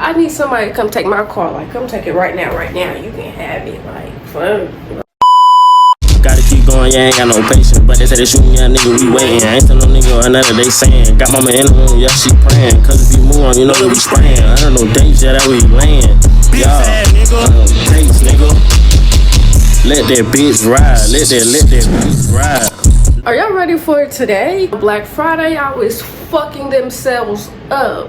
I need somebody to come take my car. Like, come take it right now, You can have it. Like, fuck. Gotta keep going, yeah, ain't got no patience. But they say they shooting, yeah, nigga, we waiting. I ain't tell no nigga or nothing they saying. Got mama in the room, yeah, she praying. Cause if you move on, you know that we spraying. I don't know dates, yeah, that we laying. Y'all, dates, nigga. Let that bitch ride. Let that bitch ride. Are y'all ready for it today? Black Friday, y'all is fucking themselves up.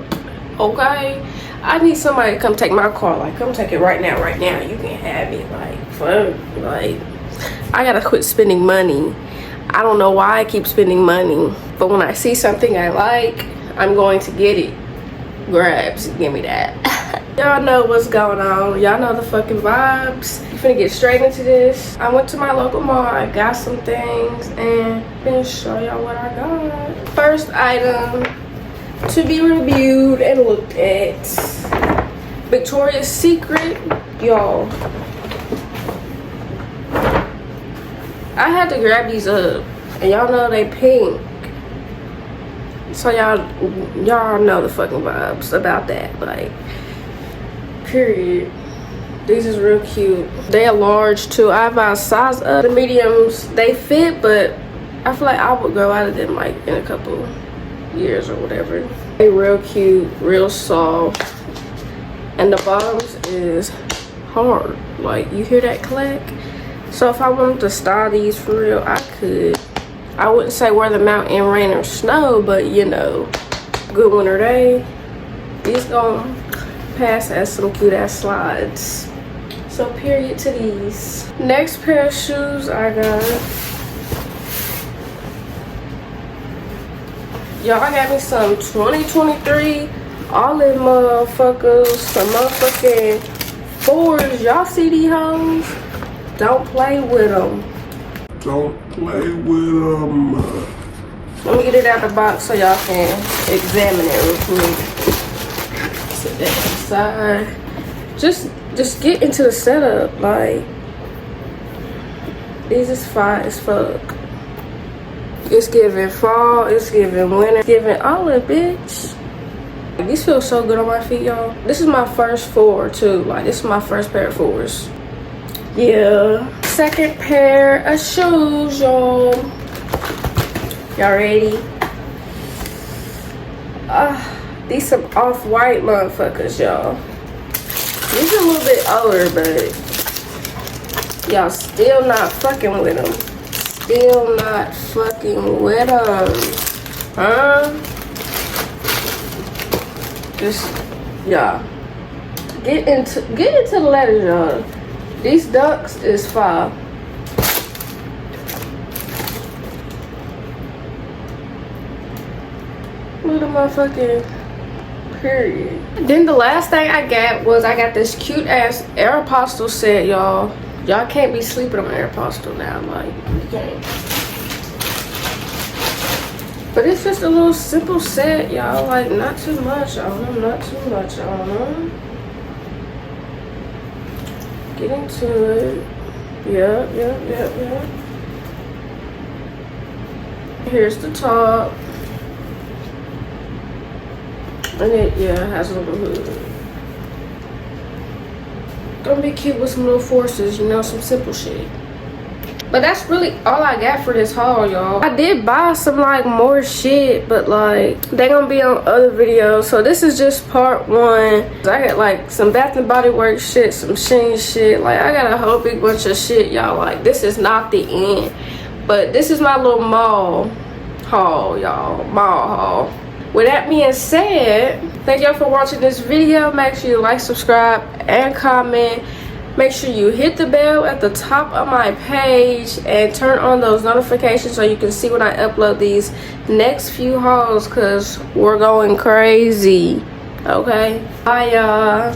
Okay? I need somebody to come take my car. Like, come take it right now, You can have it. Like, fuck. Like, I gotta quit spending money. I don't know why I keep spending money, but when I see something I like, I'm going to get it. Grabs, give me that. Y'all know what's going on. Y'all know the fucking vibes. I'm finna get straight into this. I went to my local mall. I got some things and I'm gonna show y'all what I got. First item to be reviewed and looked at. Victoria's Secret, y'all. I had to grab these up, and y'all know they pink. So y'all know the fucking vibes about that, like, period. These is real cute. They are large too. I buy a size up. The mediums, they fit, but I feel like I would grow out of them like in a couple years or whatever. They real cute, real soft, and the bottoms is hard. Like, you hear that clack? So if I wanted to style these for real, I could. I wouldn't say wear them out in rain or snow, but you know, good winter day, these gonna pass as some cute ass slides. So period to these. Next pair of shoes I got. Y'all, I got me some 2023 olive motherfuckers, some motherfucking 4s. Y'all see these hoes? Don't play with them. Don't play with them. Let me get it out the box so y'all can examine it real quick. Sit that aside. Just get into the setup. Like, these is fine as fuck. It's giving fall, it's giving winter, it's giving olive, bitch. These feel so good on my feet, y'all. This is my first 4 too. Like, this is my first pair of 4s. Yeah. Second pair of shoes, y'all. Y'all ready? These some off-white motherfuckers, y'all. These are a little bit older, but y'all still not fucking with them. Still not fucking with them. Huh? Just, y'all. Get into the letters, y'all. These ducks is fire. Look at the motherfucking period. Then the last thing I got this cute ass Aeropostale set, y'all. Y'all can't be sleeping on Aeropostale now, like, you can't. But it's just a little simple set, y'all. Like, not too much on them, not too much on them. Get into it. Yeah. Here's the top. And it, has a little hood. Gonna be cute with some little forces, you know, some simple shit. But that's really all I got for this haul, y'all. I did buy some, like, more shit, but, like, they gonna be on other videos. So this is just part 1. I got, like, some Bath and Body Works shit, some Shein shit. Like, I got a whole big bunch of shit, y'all. Like, this is not the end. But this is my little mall haul, y'all. Mall haul. With that being said, thank y'all for watching this video. Make sure you like, subscribe, and comment. Make sure you hit the bell at the top of my page and turn on those notifications so you can see when I upload these next few hauls, because we're going crazy. Okay? Bye, y'all.